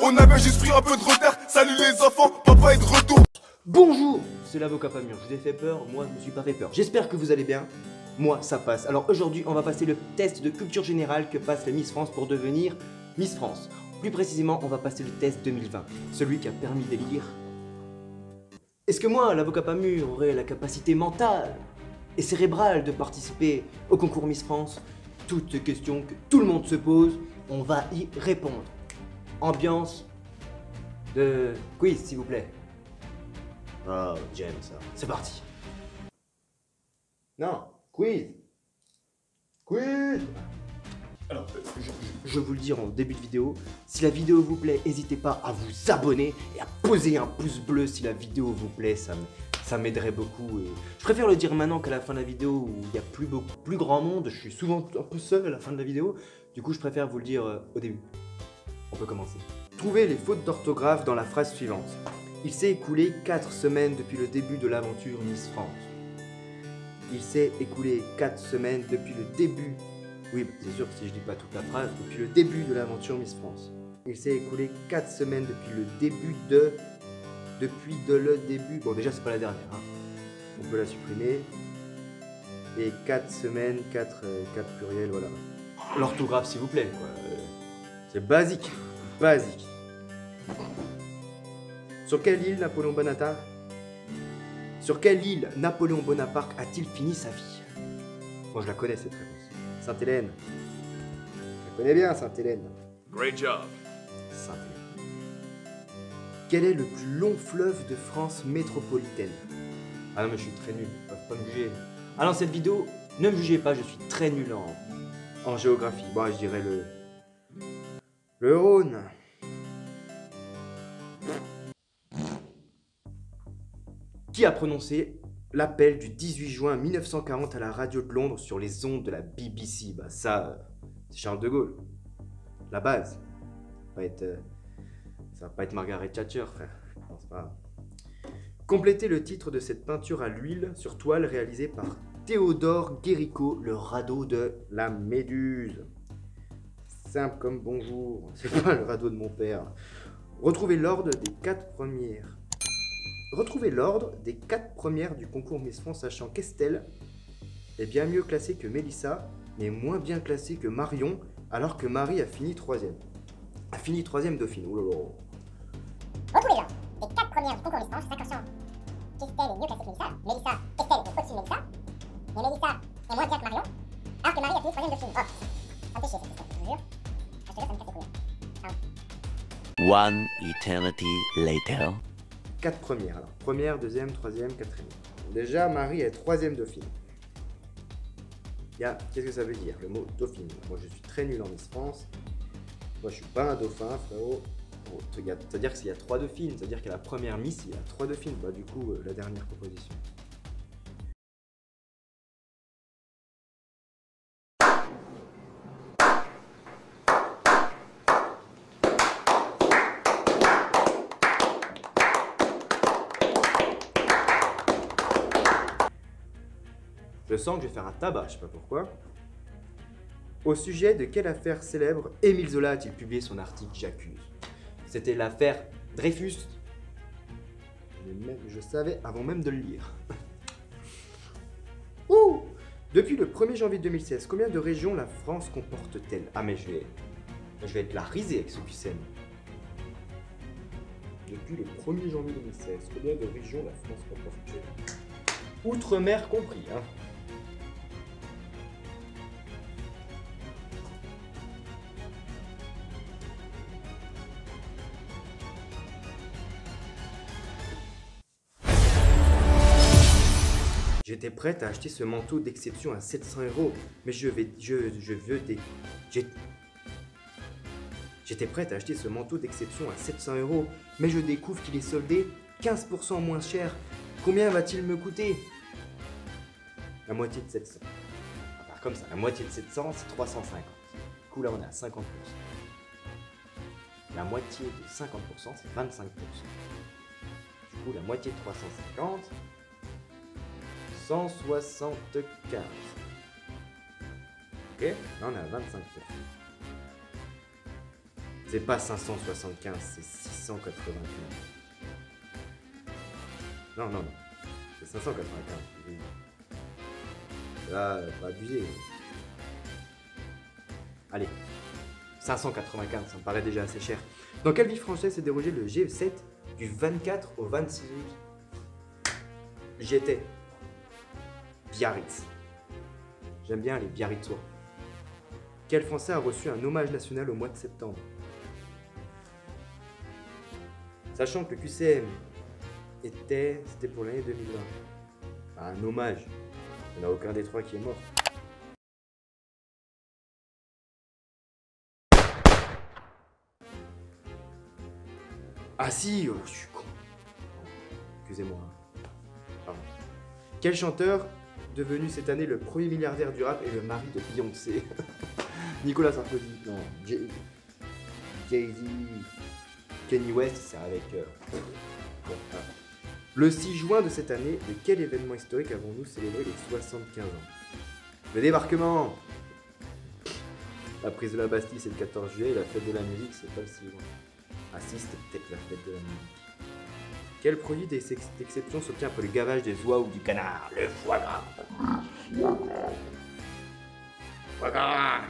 On avait juste pris un peu de retard. Salut les enfants, papa est de retour. Bonjour, c'est l'avocat pas mûr. Je vous ai fait peur, moi je me suis pas fait peur. J'espère que vous allez bien. Moi ça passe. Alors aujourd'hui on va passer le test de culture générale que passe la Miss France pour devenir Miss France. Plus précisément on va passer le test 2020, celui qui a permis d'élire. Est-ce que moi, l'avocat pas mûr, aurais la capacité mentale et cérébrale de participer au concours Miss France? Toutes ces questions que tout le monde se pose, on va y répondre. Ambiance de quiz s'il vous plaît. Oh, j'aime ça. C'est parti. Non, quiz. Quiz. Alors, je vous le dis en début de vidéo, si la vidéo vous plaît, n'hésitez pas à vous abonner et à poser un pouce bleu si la vidéo vous plaît, ça m'aiderait beaucoup. Et je préfère le dire maintenant qu'à la fin de la vidéo où il n'y a plus grand monde, je suis souvent un peu seul à la fin de la vidéo, du coup je préfère vous le dire au début. On peut commencer. Trouvez les fautes d'orthographe dans la phrase suivante. Il s'est écoulé 4 semaines depuis le début de l'aventure Miss France. Il s'est écoulé 4 semaines depuis le début. Oui, c'est sûr que si je dis pas toute la phrase, depuis le début de l'aventure Miss France. Il s'est écoulé 4 semaines depuis le début de... le début... Bon, déjà, c'est pas la dernière, hein. On peut la supprimer. Et 4 semaines, 4 pluriels, voilà. L'orthographe, s'il vous plaît, quoi. C'est basique. Basique. Sur quelle île Napoléon Bonaparte a-t-il fini sa vie? Moi, je la connais, cette réponse. Sainte-Hélène. Je la connais bien, Sainte-Hélène. Great job. Sainte-Hélène. Quel est le plus long fleuve de France métropolitaine? Ah non, mais je suis très nul, ils peuvent pas me juger. Ah non, cette vidéo, ne me jugez pas, je suis très nul en géographie. Bon, je dirais le Rhône. Qui a prononcé l'appel du 18 juin 1940 à la radio de Londres sur les ondes de la BBC? Bah ça, c'est Charles de Gaulle. La base. Ça va pas être Margaret Thatcher, frère. Non, c'est pas grave. Complétez le titre de cette peinture à l'huile sur toile réalisée par Théodore Guéricault, le radeau de la Méduse. Simple comme bonjour. C'est pas le radeau de mon père. Retrouvez l'ordre des 4 premières. Retrouvez l'ordre des 4 premières du concours Miss France, sachant qu'Estelle est bien mieux classée que Mélissa, mais moins bien classée que Marion, alors que Marie a fini 3ème. A fini 3ème Dauphine. Oulala. Retrouvez l'ordre des 4 premières du concours Miss France, sachant qu'Estelle est mieux classée que Mélissa. Mélissa, Estelle est au-dessus de Mélissa, mais Mélissa est moins bien que Marion, alors que Marie a fini 3ème Dauphine. Oh, ça me fait chier cette question, je vous jure. Je te jure, ça me casse les couilles. One eternity later. 4 premières, alors première, 2ème, 3ème, 4ème. Déjà, Marie est 3ème Dauphine. Qu'est-ce que ça veut dire, le mot Dauphine? Moi, je suis très nul en Miss France. Moi, je suis pas un dauphin, frérot. Bon, c'est-à-dire qu'il y a 3 dauphines, c'est-à-dire qu'à la première Miss, il y a 3 dauphines. Bah, du coup, la dernière proposition. Je sens que je vais faire un tabac, je sais pas pourquoi. Au sujet de quelle affaire célèbre Émile Zola a-t-il publié son article J'accuse? C'était l'affaire Dreyfus. Je savais avant même de le lire. Ouh! Depuis le 1er janvier 2016, combien de régions la France comporte-t-elle? Ah mais je vais être la risée avec ce QCM. Depuis le 1er janvier 2016, combien de régions la France comporte-t-elle? Outre-mer compris, hein. J'étais prête à acheter ce manteau d'exception à 700 €, mais J'étais prête à acheter ce manteau d'exception à 700 €, mais je découvre qu'il est soldé 15% moins cher. Combien va-t-il me coûter? La moitié de 700. Enfin, comme ça, la moitié de 700, c'est 350. Du coup, là, on est à 50%. La moitié de 50%, c'est 25%. Du coup, la moitié de 350, 175. Ok, là on est à 25 personnes. C'est pas 575, c'est 695. Non, c'est 595. Là, pas abusé. Allez, 595, ça me paraît déjà assez cher. Dans quelle ville française s'est déroulé le G7 du 24 au 26 août? J'étais Biarritz. J'aime bien les Biarritzois. Quel Français a reçu un hommage national au mois de septembre? Sachant que le QCM c'était pour l'année 2020. Un hommage. Il n'y en a aucun des trois qui est mort. Ah si, je suis con. Excusez-moi. Pardon. Quel chanteur, devenu cette année le premier milliardaire du rap, est le mari de Beyoncé? Nicolas Sarkozy. Non, Jay-Z. Kanye West, c'est avec... Bon, voilà. Le 6 juin de cette année, de quel événement historique avons-nous célébré les 75 ans? Le débarquement. La prise de la Bastille, c'est le 14 juillet, et la fête de la musique, c'est pas le 6 juin. Ah si, c'était peut-être la fête de la musique. Quel produit d'exception s'obtient pour le gavage des oies ou du canard? Le foie gras. Foie gras.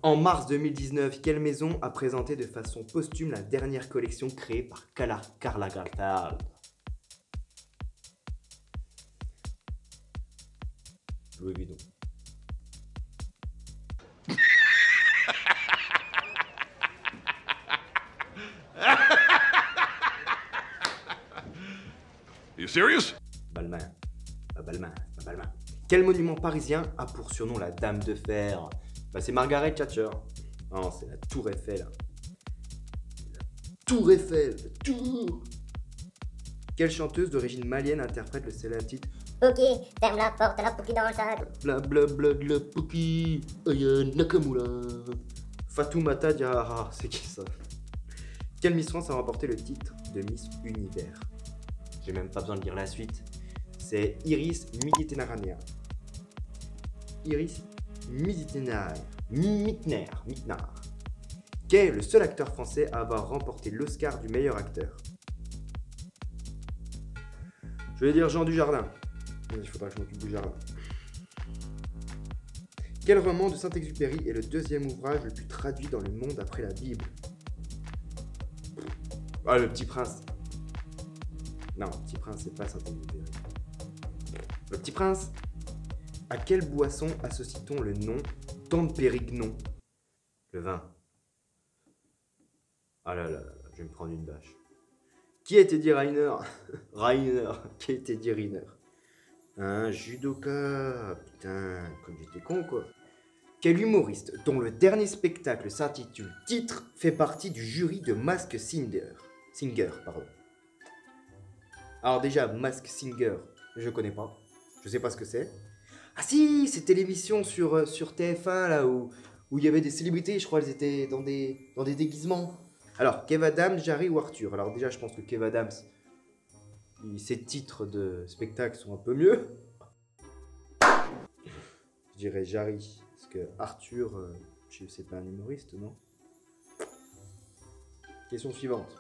En mars 2019, quelle maison a présenté de façon posthume la dernière collection créée par Karl Lagerfeld? Louis Vuitton. You serious? Balmain. Pas Balmain. Quel monument parisien a pour surnom la Dame de Fer? Bah c'est Margaret Thatcher. Non, c'est la Tour Eiffel. La Tour Eiffel, la Tour. Quelle chanteuse d'origine malienne interprète le célèbre titre Pouki, ferme la porte, la Pouki dans le sac. Bla bla bla bla Pouki, Aya Nakamura. Fatoumata Diarra, c'est qui ça? Quelle Miss France a remporté le titre de Miss Univers? J'ai même pas besoin de lire la suite. C'est Iris Mittener. Iris Mittener. Qui est le seul acteur français à avoir remporté l'Oscar du meilleur acteur? Je vais dire Jean Dujardin. Il faudra que je m'occupe du jardin. Quel roman de Saint-Exupéry est le deuxième ouvrage le plus traduit dans le monde après la Bible? Ah, Le Petit Prince. Non, Le Petit Prince, c'est pas Saint-Exupéry. Le Petit Prince. À quelle boisson associe-t-on le nom d'Ampérignon? Le vin. Ah là là, je vais me prendre une bâche. Qui a été dit Rainer? Qui a été dit Rainer? Un judoka. Putain, comme j'étais con quoi. Quel humoriste, dont le dernier spectacle s'intitule Titre, fait partie du jury de Mask Singer, pardon. Alors déjà, Mask Singer, je connais pas. Je sais pas ce que c'est. Ah si, c'était l'émission sur TF1 là où il y avait des célébrités, je crois elles étaient dans des déguisements. Alors, Kev Adams, Jarry ou Arthur? Alors déjà, je pense que Kev Adams, ses titres de spectacle sont un peu mieux. Je dirais Jarry, parce que Arthur, c'est pas un humoriste, non? Question suivante.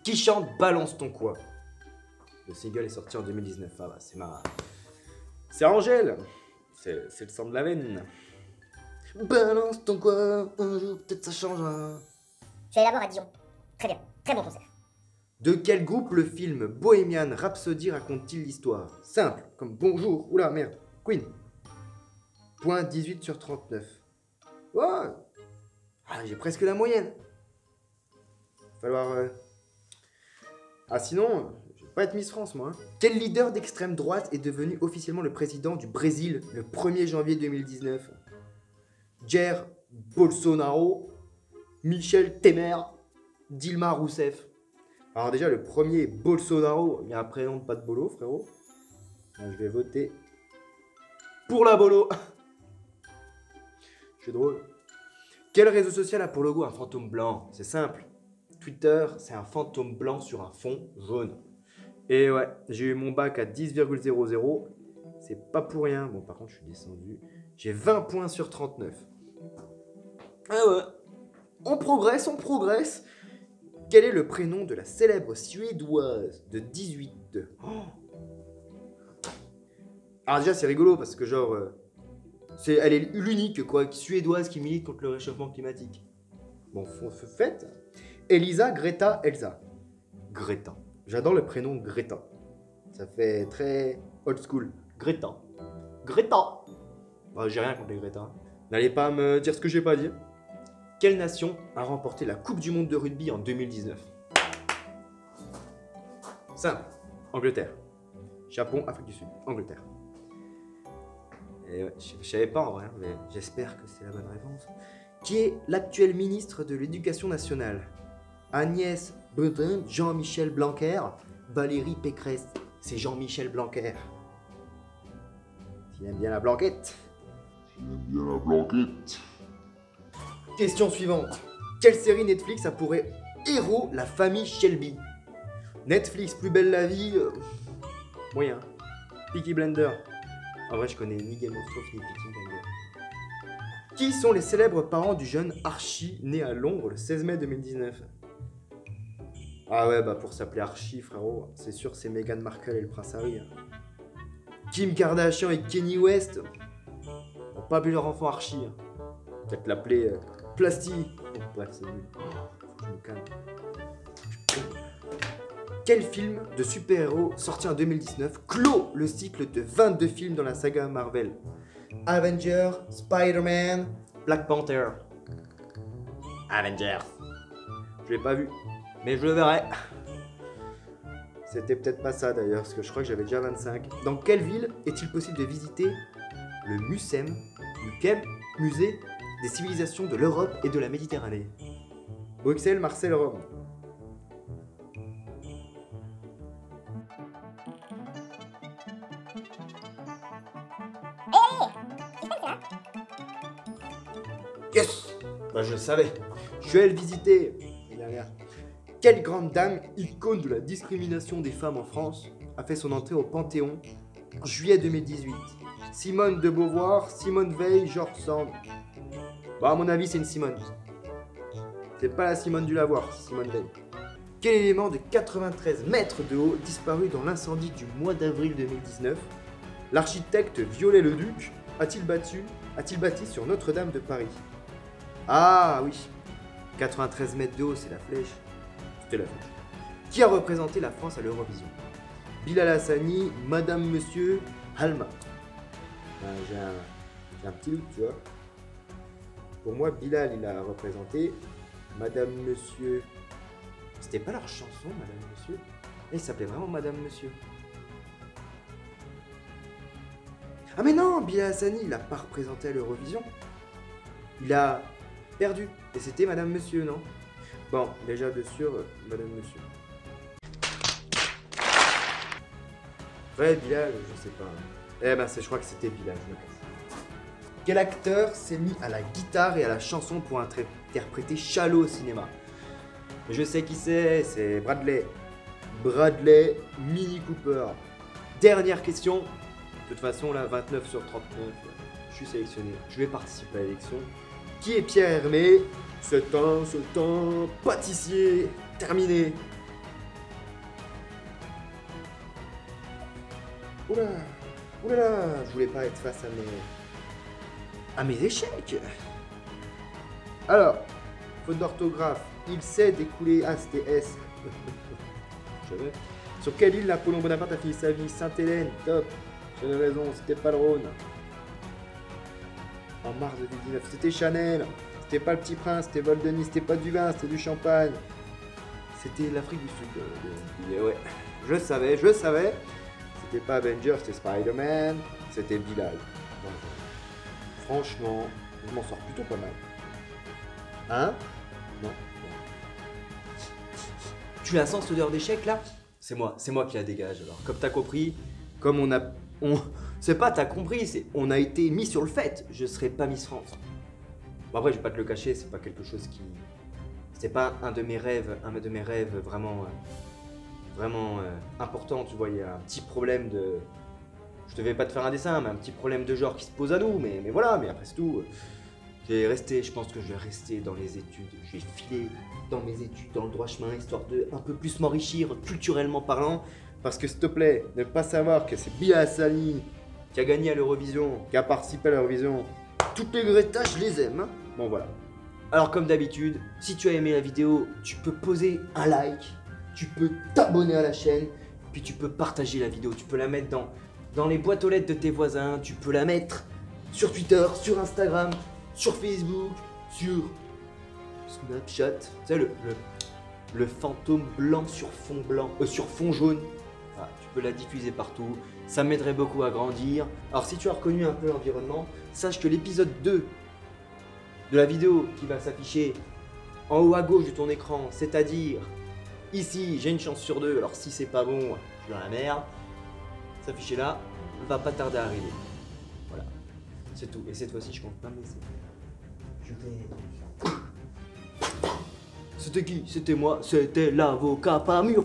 Qui chante Balance ton quoi? Le single est sorti en 2019. Ah bah, c'est Angèle. C'est le sang de la veine. Balance ton quoi, un jour peut-être ça changera. Je suis allé d'abord à Dijon. Très bien, très bon concert. De quel groupe le film Bohemian Rhapsody raconte-t-il l'histoire? Simple, comme bonjour. Oula, merde. Queen. Point 18 sur 39. Ouais. Ah, j'ai presque la moyenne. Falloir... Ah sinon, je vais pas être Miss France, moi. Hein. Quel leader d'extrême droite est devenu officiellement le président du Brésil le 1er janvier 2019? Jair Bolsonaro, Michel Temer, Dilma Rousseff. Alors déjà, le premier, Bolsonaro, il y a un prénom de pas de bolo, frérot. Donc, je vais voter pour la bolo. Je suis drôle. Quel réseau social a pour logo un fantôme blanc? C'est simple. Twitter, c'est un fantôme blanc sur un fond jaune. Et ouais, j'ai eu mon bac à 10,00 C'est pas pour rien. Bon, par contre, je suis descendu. J'ai 20 points sur 39. Ah ouais. On progresse, on progresse. Quel est le prénom de la célèbre Suédoise de 18 oh. Alors déjà, c'est rigolo parce que genre... elle est l'unique quoi, Suédoise qui milite contre le réchauffement climatique. Bon, fait. Elisa, Greta, Elsa. Greta. J'adore le prénom Greta. Ça fait très old school. Greta. Greta. Bon, j'ai rien contre les Greta. N'allez pas me dire ce que j'ai pas dit. Quelle nation a remporté la Coupe du Monde de rugby en 2019? Simple. Angleterre. Japon, Afrique du Sud. Angleterre. Et ouais, je savais pas en vrai, mais j'espère que c'est la bonne réponse. Qui est l'actuel ministre de l'Éducation nationale? Agnès Buzyn, Jean-Michel Blanquer, Valérie Pécresse. C'est Jean-Michel Blanquer. S'il aime bien la blanquette. Question suivante. Quelle série Netflix a pour héros la famille Shelby? Netflix, Plus belle la vie, moyen. Peaky Blender. En vrai, je connais ni Game of Thrones ni Peaky Blender. Qui sont les célèbres parents du jeune Archie né à Londres le 16 mai 2019? Ah ouais, bah pour s'appeler Archie, frérot, c'est sûr c'est Meghan Markle et le prince Harry. Kim Kardashian et Kanye West n'ont pas appelé leur enfant Archie. Peut-être l'appeler Plasty. Oh, bref, c'est nul. Je me calme. Quel film de super-héros sorti en 2019 clôt le cycle de 22 films dans la saga Marvel? Avengers, Spider-Man, Black Panther. Avengers. Je l'ai pas vu, mais je le verrai. C'était peut-être pas ça d'ailleurs, parce que je crois que j'avais déjà 25. Dans quelle ville est-il possible de visiter le MUSEM, musée des civilisations de l'Europe et de la Méditerranée? Bruxelles, Marseille, Rome. Yes! Bah je le savais. Je suis allé le visiter l'année dernière. Quelle grande dame, icône de la discrimination des femmes en France, a fait son entrée au Panthéon en juillet 2018? Simone de Beauvoir, Simone Veil, George Sand. Bah à mon avis c'est une Simone. C'est pas la Simone du Lavoir, c'est Simone Veil. Quel élément de 93 mètres de haut disparu dans l'incendie du mois d'avril 2019? L'architecte Viollet-le-Duc a-t-il bâti sur Notre-Dame de Paris? Ah oui, 93 mètres de haut, c'est la flèche. C'était la flèche. Qui a représenté la France à l'Eurovision? Bilal Hassani, Madame Monsieur, Halma. Ben, j'ai un petit doute, tu vois. Pour moi, Bilal, il a représenté. Madame Monsieur... C'était pas leur chanson, Madame Monsieur? Il s'appelait vraiment Madame Monsieur. Ah mais non, Bilal Hassani, il a pas représenté à l'Eurovision. Il a perdu. Et c'était Madame Monsieur, non? Bon, déjà de sûr, Madame Monsieur. Ouais, Bilal, je sais pas. Eh ben, je crois que c'était Bilal, je me casse. Quel acteur s'est mis à la guitare et à la chanson pour interpréter Chalot au cinéma? Je sais qui c'est Bradley. Bradley Mini Cooper. Dernière question. De toute façon, là, 29 sur 39, je suis sélectionné. Je vais participer à l'élection. Qui est Pierre Hermé? C'est un pâtissier. Terminé. Oula, oulala, je voulais pas être face à mes échecs. Alors, faute d'orthographe, il sait découler. Ah, c'était S. Je savais. Sur quelle île Napoléon Bonaparte a fini sa vie? Sainte-Hélène, top. J'avais raison, c'était pas le Rhône. En mars 2019, c'était Chanel. C'était pas le Petit Prince, c'était Vol de Nice, c'était pas du vin, c'était du champagne. C'était l'Afrique du Sud. Ouais, je savais. C'était pas Avengers, c'était Spider-Man, c'était Bilal. Donc, franchement, je m'en sors plutôt pas mal. Hein? Non. Tu la sens cette odeur d'échec là? C'est moi qui la dégage alors. Comme t'as compris, comme c'est pas t'as compris, c'est on a été mis sur le fait. Je serai pas Miss France. Bon après je vais pas te le cacher, c'est pas quelque chose qui... C'est pas un de mes rêves vraiment important, tu vois, il y a un petit problème de... Je devais pas te faire un dessin, mais un petit problème de genre qui se pose à nous, mais voilà, mais après c'est tout. Je pense que je vais rester dans les études, je vais filer dans mes études, dans le droit chemin, histoire de un peu plus m'enrichir culturellement parlant, parce que s'il te plaît, ne pas savoir que c'est Bia Hassani qui a gagné à l'Eurovision, qui a participé à l'Eurovision, toutes les Greta, je les aime, hein. Bon voilà. Alors comme d'habitude, si tu as aimé la vidéo, tu peux poser un like, tu peux t'abonner à la chaîne, puis tu peux partager la vidéo, tu peux la mettre dans les boîtes aux lettres de tes voisins, tu peux la mettre sur Twitter, sur Instagram, sur Facebook, sur Snapchat, tu sais le fantôme blanc sur fond jaune. Voilà, tu peux la diffuser partout, ça m'aiderait beaucoup à grandir. Alors si tu as reconnu un peu l'environnement, sache que l'épisode 2 de la vidéo qui va s'afficher en haut à gauche de ton écran, c'est-à-dire ici, j'ai une chance sur 2, alors si c'est pas bon, je suis dans la merde, s'afficher là, va pas tarder à arriver. Voilà, c'est tout. Et cette fois-ci, je compte pas me laisser. Je vais... C'était qui? C'était moi, c'était l'avocat pas mûr.